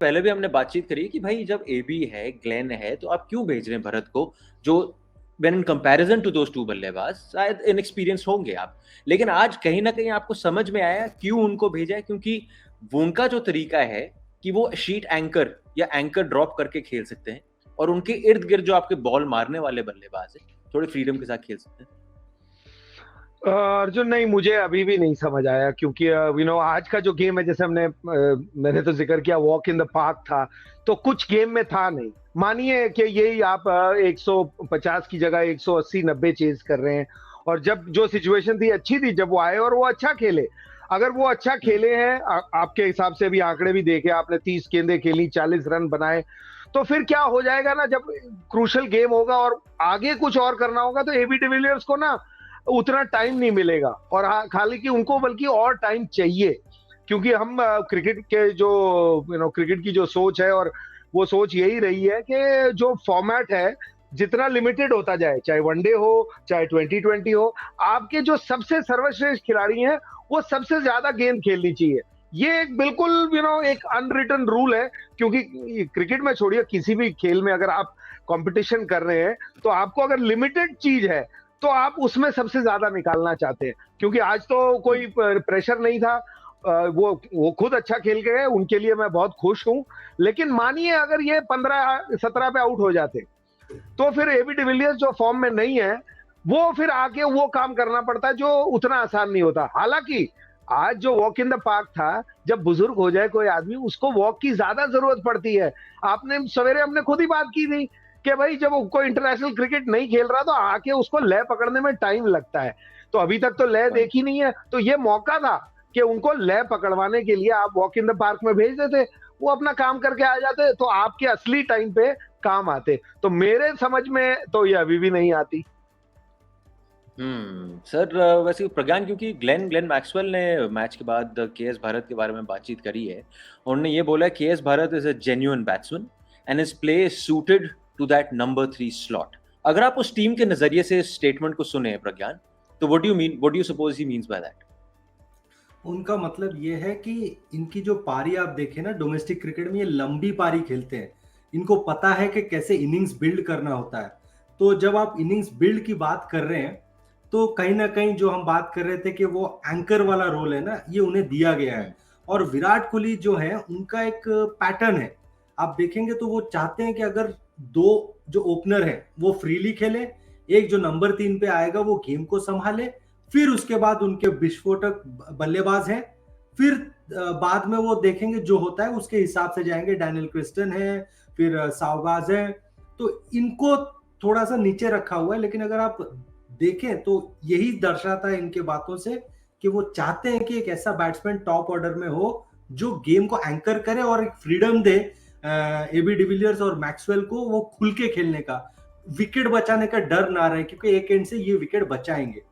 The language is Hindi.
पहले भी हमने बातचीत करी कि भाई जब एबी है, ग्लेन है, तो आप क्यों भेज रहे हैं भरत को, जो when in comparison to those two बल्लेबाज शायद इनएक्सपीरियंस होंगे आप। लेकिन आज कहीं ना कहीं आपको समझ में आया क्यों उनको भेजा है, क्योंकि वो उनका जो तरीका है कि वो शीट एंकर या एंकर ड्रॉप करके खेल सकते हैं, और उनके इर्द गिर्द जो आपके बॉल मारने वाले बल्लेबाज हैं थोड़े फ्रीडम के साथ खेल सकते हैं। अर्जुन, नहीं, मुझे अभी भी नहीं समझ आया, क्योंकि आज का जो गेम है, जैसे मैंने तो जिक्र किया, वॉक इन द पार्क था, तो कुछ गेम में था नहीं। मानिए कि यही आप 150 की जगह 180-90 चेज कर रहे हैं, और जब जो सिचुएशन थी अच्छी थी, जब वो आए और वो अच्छा खेले, अगर वो अच्छा खेले हैं, आपके हिसाब से भी आंकड़े भी देखे आपने, 30 गेंदें खेली, 40 रन बनाए, तो फिर क्या हो जाएगा ना, जब क्रूशल गेम होगा और आगे कुछ और करना होगा, तो एबी डिविलियर्स को ना उतना टाइम नहीं मिलेगा, और खाली कि उनको बल्कि और टाइम चाहिए, क्योंकि हम क्रिकेट के जो क्रिकेट की जो सोच है, और वो सोच यही रही है कि जो फॉर्मेट है जितना लिमिटेड होता जाए, चाहे वनडे हो चाहे 2020 हो, आपके जो सबसे सर्वश्रेष्ठ खिलाड़ी हैं वो सबसे ज्यादा गेंद खेलनी चाहिए। ये एक बिल्कुल एक अनरिटन रूल है, क्योंकि क्रिकेट में छोड़िए, किसी भी खेल में अगर आप कंपटीशन कर रहे हैं, तो आपको अगर लिमिटेड चीज है तो आप उसमें सबसे ज्यादा निकालना चाहते हैं, क्योंकि आज तो कोई प्रेशर नहीं था। वो खुद अच्छा खेल गए, उनके लिए मैं बहुत खुश हूं। लेकिन मानिए अगर ये 15-17 पे आउट हो जाते, तो फिर एबी डिविलियर्स जो फॉर्म में नहीं है, वो फिर आके वो काम करना पड़ता है जो उतना आसान नहीं होता। हालांकि आज जो वॉक इन द पार्क था, जब बुजुर्ग हो जाए कोई आदमी, उसको वॉक की ज्यादा जरूरत पड़ती है। आपने सवेरे हमने खुद ही बात की थी कि भाई जब कोई इंटरनेशनल क्रिकेट नहीं खेल रहा, तो आके उसको लय पकड़ने में टाइम लगता है। तो अभी तक तो लय देखी नहीं है, तो ये मौका था कि उनको लय पकड़वाने के लिए आप वॉक इन द पार्क में भेज देते, वो अपना काम करके आ जाते, तो आपके असली टाइम पे काम आते। तो मेरे समझ में तो ये अभी भी नहीं आती। सर, वैसे प्रज्ञान, क्योंकि ग्लेन ग्लेन मैक्सवेल ने मैच के बाद केएस भारत के बारे में बातचीत करी है, उन्होंने ये बोला है KS Bharat is a genuine batsman and his play is suited to that number 3 slot. अगर आप उस टीम के नजरिए से इस स्टेटमेंट को सुने प्रज्ञान, तो what do you suppose he means by that? उनका मतलब ये है कि इनकी जो पारी आप देखें ना, डोमेस्टिक क्रिकेट में ये लंबी पारी खेलते हैं। इनको पता है कि कैसे इनिंग्स बिल्ड करना होता है। तो जब आप इनिंग्स बिल्ड की बात कर रहे हैं, तो कहीं ना कहीं जो हम बात कर रहे थे कि वो एंकर वाला रोल है ना, ये उन्हें दिया गया है। और विराट कोहली जो है, उनका एक पैटर्न है, आप देखेंगे तो वो चाहते हैं कि अगर दो जो ओपनर है वो फ्रीली खेले, एक जो नंबर 3 पे आएगा वो गेम को संभाले, फिर उसके बाद उनके विस्फोटक बल्लेबाज हैं, फिर बाद में वो देखेंगे जो होता है उसके हिसाब से जाएंगे। डैनियल क्रिस्टन है, फिर सावबाज है, तो इनको थोड़ा सा नीचे रखा हुआ है। लेकिन अगर आप देखें तो यही दर्शाता है इनके बातों से कि वो चाहते हैं कि एक ऐसा बैट्समैन टॉप ऑर्डर में हो जो गेम को एंकर करे और एक फ्रीडम दे एबी डिविलियर्स और मैक्सवेल को, वो खुल के खेलने का, विकेट बचाने का डर ना रहे, क्योंकि एक एंड से ये विकेट बचाएंगे।